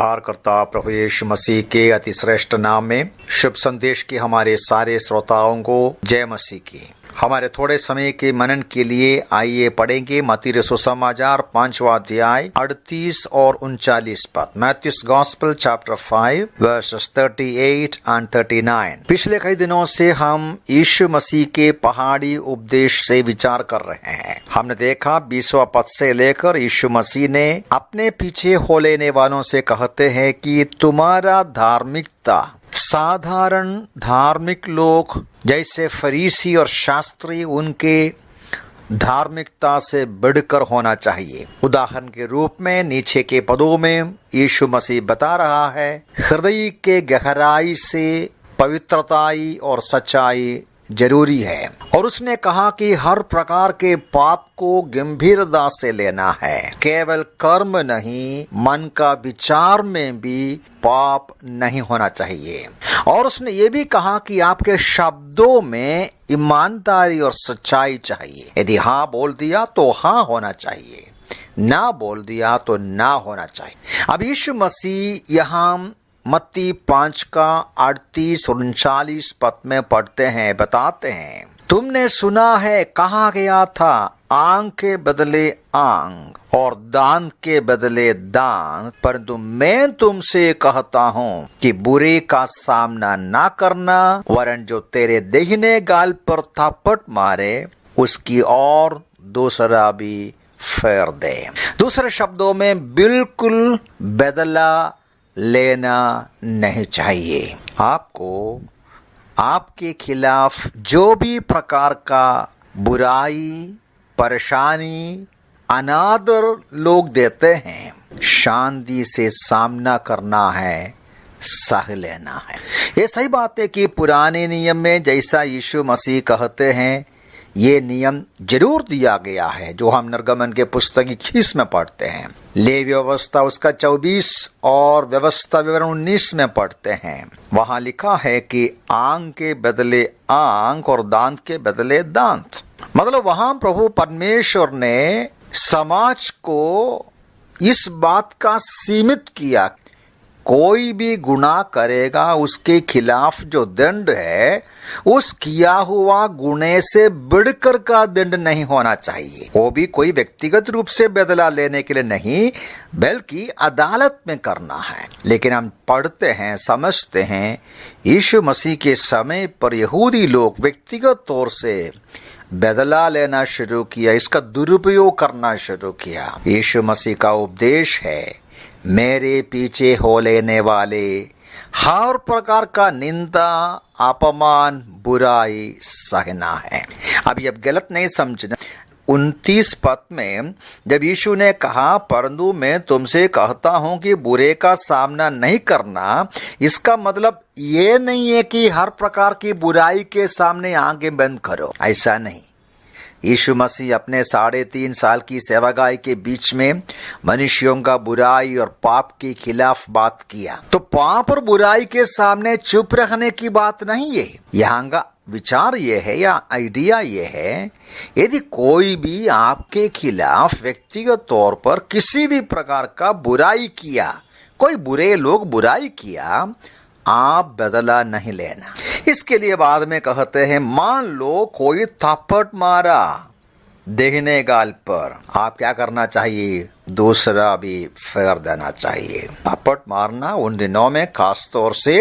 उद्धारकर्ता प्रभु यीशु मसीह के अति श्रेष्ठ नाम में शुभ संदेश के हमारे सारे श्रोताओं को जय मसीह की। हमारे थोड़े समय के मनन के लिए आइए पढ़ेंगे मत्ती रचित सुसमाचार 5वां अध्याय 38 और 39 पद। Matthew's gospel chapter 5 verses 38 and 39। पिछले कई दिनों से हम यीशु मसीह के पहाड़ी उपदेश से विचार कर रहे हैं। हमने देखा 20वां पद से लेकर यीशु मसीह ने अपने पीछे हो लेने वालों से कहते हैं कि तुम्हारा धार्मिकता साधारण धार्मिक लोग जैसे फरीसी और शास्त्री उनके धार्मिकता से बढ़कर होना चाहिए। उदाहरण के रूप में नीचे के पदों में यीशु मसीह बता रहा है हृदय के गहराई से पवित्रताई और सच्चाई जरूरी है, और उसने कहा कि हर प्रकार के पाप को गंभीरता से लेना है। केवल कर्म नहीं, मन का विचार में भी पाप नहीं होना चाहिए। और उसने ये भी कहा कि आपके शब्दों में ईमानदारी और सच्चाई चाहिए। यदि हाँ बोल दिया तो हाँ होना चाहिए, ना बोल दिया तो ना होना चाहिए। अब यीशु मसीह यहाँ मत्ती 5 का 38 और 39 पद में पढ़ते हैं, बताते हैं, तुमने सुना है कहा गया था आंख के बदले आंख और दांत के बदले दांत, परंतु मैं तुमसे कहता हूँ कि बुरे का सामना ना करना, वरन जो तेरे दाहिने गाल पर थप्पड़ मारे उसकी और दूसरा भी फेर दे। दूसरे शब्दों में बिल्कुल बदला लेना नहीं चाहिए। आपको आपके खिलाफ जो भी प्रकार का बुराई, परेशानी, अनादर लोग देते हैं, शांति से सामना करना है, सह लेना है। ये सही बात है कि पुराने नियम में जैसा यीशु मसीह कहते हैं ये नियम जरूर दिया गया है, जो हम निर्गमन के पुस्तक 21 में पढ़ते हैं, लेवी व्यवस्था उसका 24 और व्यवस्था विवरण 19 में पढ़ते हैं। वहां लिखा है कि आंख के बदले आंख और दांत के बदले दांत। मतलब वहां प्रभु परमेश्वर ने समाज को इस बात का सीमित किया, कोई भी गुनाह करेगा उसके खिलाफ जो दंड है उस किया हुआ गुने से बढ़कर का दंड नहीं होना चाहिए। वो भी कोई व्यक्तिगत रूप से बदला लेने के लिए नहीं, बल्कि अदालत में करना है। लेकिन हम पढ़ते हैं, समझते हैं यीशु मसीह के समय पर यहूदी लोग व्यक्तिगत तौर से बदला लेना शुरू किया, इसका दुरुपयोग करना शुरू किया। यीशु मसीह का उपदेश है मेरे पीछे हो लेने वाले हर प्रकार का निंदा, अपमान, बुराई सहना है। अब ये गलत नहीं समझना। 29 पद में जब यीशु ने कहा परंतु मैं तुमसे कहता हूं कि बुरे का सामना नहीं करना, इसका मतलब ये नहीं है कि हर प्रकार की बुराई के सामने आंखें बंद करो, ऐसा नहीं। यीशु मसीह अपने 3.5 साल की सेवाकाई के बीच में मनुष्यों का बुराई और पाप के खिलाफ बात किया। तो पाप और बुराई के सामने चुप रहने की बात नहीं है। यहाँ का विचार ये है या आइडिया ये है, यदि कोई भी आपके खिलाफ व्यक्तिगत तौर पर किसी भी प्रकार का बुराई किया, कोई बुरे लोग बुराई किया, आप बदला नहीं लेना। इसके लिए बाद में कहते हैं मान लो कोई थप्पड़ मारा दाहिने गाल पर, आप क्या करना चाहिए? दूसरा भी फेर देना चाहिए। थप्पड़ मारना उन दिनों में खास तौर से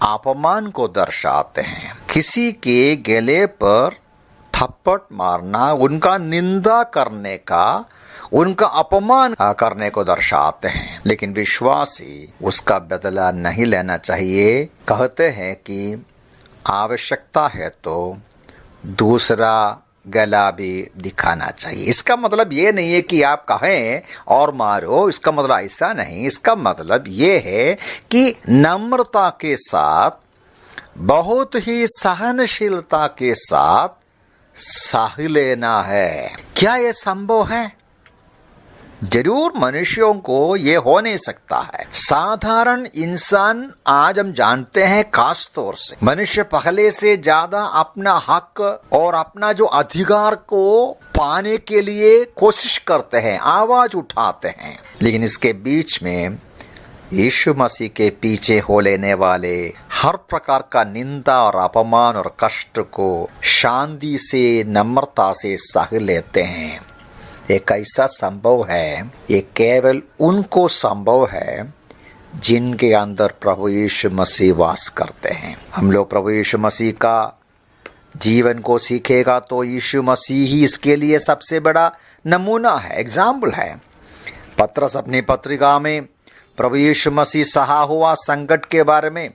अपमान को दर्शाते हैं। किसी के गले पर थप्पड़ मारना उनका निंदा करने का, उनका अपमान करने को दर्शाते हैं। लेकिन विश्वासी उसका बदला नहीं लेना चाहिए। कहते हैं कि आवश्यकता है तो दूसरा गला भी दिखाना चाहिए। इसका मतलब ये नहीं है कि आप कहें और मारो, इसका मतलब ऐसा नहीं। इसका मतलब ये है कि नम्रता के साथ, बहुत ही सहनशीलता के साथ सह लेना है। क्या ये संभव है? जरूर मनुष्यों को ये हो नहीं सकता है। साधारण इंसान आज हम जानते हैं, खास तौर से मनुष्य पहले से ज्यादा अपना हक और अपना जो अधिकार को पाने के लिए कोशिश करते हैं, आवाज उठाते हैं। लेकिन इसके बीच में यीशु मसीह के पीछे हो लेने वाले हर प्रकार का निंदा और अपमान और कष्ट को शांति से, नम्रता से सह लेते हैं। ये कैसा संभव है? ये केवल उनको संभव है जिनके अंदर प्रभु यीशु मसीह वास करते हैं। हम लोग प्रभु यीशु मसीह का जीवन को सीखेगा तो यीशु मसीह ही इसके लिए सबसे बड़ा नमूना है, एग्जाम्पल है। पत्रस अपनी पत्रिका में प्रभु यीशु मसीह सहा हुआ संकट के बारे में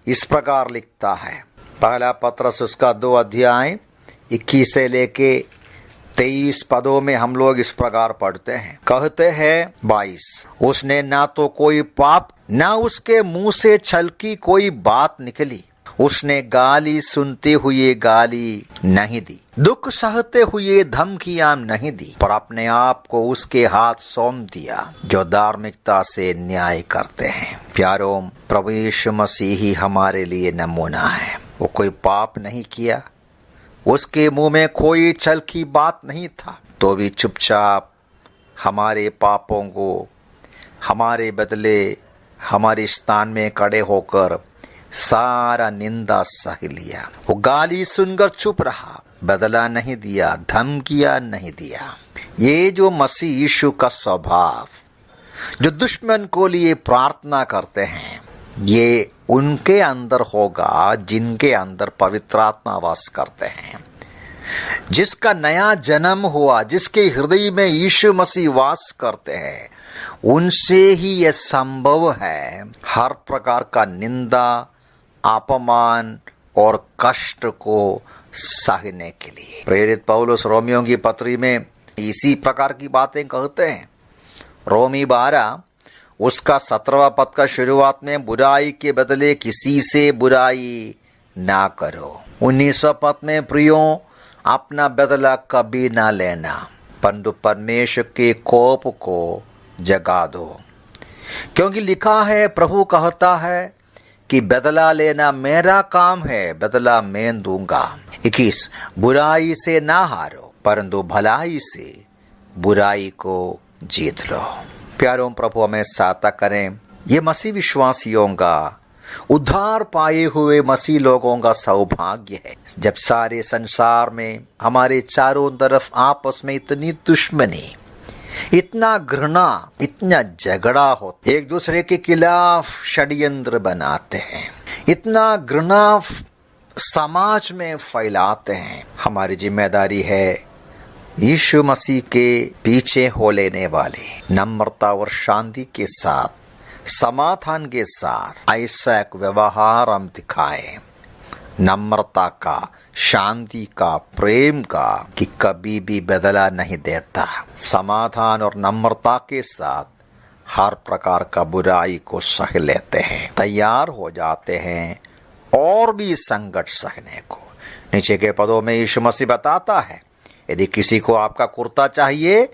इस प्रकार लिखता है। पहला पत्रस उसका 2 अध्याय 21 से लेके 23 पदों में हम लोग इस प्रकार पढ़ते हैं। कहते हैं 22, उसने ना तो कोई पाप, ना उसके मुंह से छल की कोई बात निकली। उसने गाली सुनते हुए गाली नहीं दी, दुख सहते हुए धमकियां नहीं दी, पर अपने आप को उसके हाथ सौंप दिया जो धार्मिकता से न्याय करते हैं। प्यारों, प्रभु यीशु मसीह ही हमारे लिए नमूना है। वो कोई पाप नहीं किया, उसके मुंह में कोई छल की बात नहीं था, तो भी चुपचाप हमारे पापों को हमारे बदले हमारे स्थान में खड़े होकर सारा निंदा सह लिया। वो गाली सुनकर चुप रहा, बदला नहीं दिया, धमकियां नहीं दिया। ये जो मसीह यीशु का स्वभाव, जो दुश्मन को लिए प्रार्थना करते हैं, ये उनके अंदर होगा जिनके अंदर पवित्र आत्मा वास करते हैं। जिसका नया जन्म हुआ, जिसके हृदय में यीशु मसीह वास करते हैं, उनसे ही यह संभव है हर प्रकार का निंदा, अपमान और कष्ट को सहने के लिए। प्रेरित पौलुस रोमियों की पत्री में इसी प्रकार की बातें कहते हैं। रोमी 12 उसका 17वां पद का शुरुआत में, बुराई के बदले किसी से बुराई ना करो। 19वां पद में, प्रियों अपना बदला कभी ना लेना, परंतु परमेश्वर के कोप को जगा दो, क्योंकि लिखा है, प्रभु कहता है कि बदला लेना मेरा काम है, बदला मैं दूंगा। 21, बुराई से ना हारो, परंतु भलाई से बुराई को जीत लो। प्यारों, प्रभु हमें सहायता करें। ये मसीह विश्वासियों का, उद्धार पाए हुए मसीह लोगों का सौभाग्य है, जब सारे संसार में हमारे चारों तरफ आपस में इतनी दुश्मनी, इतना घृणा, इतना झगड़ा हो, एक दूसरे के खिलाफ षड्यंत्र बनाते हैं, इतना घृणा समाज में फैलाते हैं। हमारी जिम्मेदारी है यीशु मसीह के पीछे हो लेने वाले नम्रता और शांति के साथ, समाधान के साथ ऐसा एक व्यवहार हम दिखाएं, नम्रता का, शांति का, प्रेम का, कि कभी भी बदला नहीं देता। समाधान और नम्रता के साथ हर प्रकार का बुराई को सह लेते हैं, तैयार हो जाते हैं और भी संकट सहने को। नीचे के पदों में यीशु मसीह बताता है, यदि किसी को आपका कुर्ता चाहिए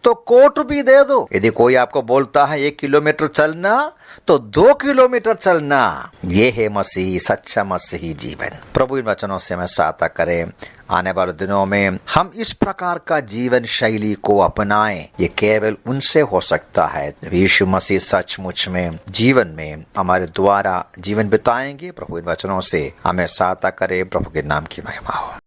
तो कोट भी दे दो। यदि कोई आपको बोलता है 1 किलोमीटर चलना तो 2 किलोमीटर चलना। ये है मसीह, सच्चा मसीही जीवन। प्रभु इन वचनों से हमें सहायता करें। आने वाले दिनों में हम इस प्रकार का जीवन शैली को अपनाएं। ये केवल उनसे हो सकता है जब यीशु मसीह सचमुच में जीवन में हमारे द्वारा जीवन बिताएंगे। प्रभु इन वचनों से हमें सहायता करे। प्रभु के नाम की महिमा हो।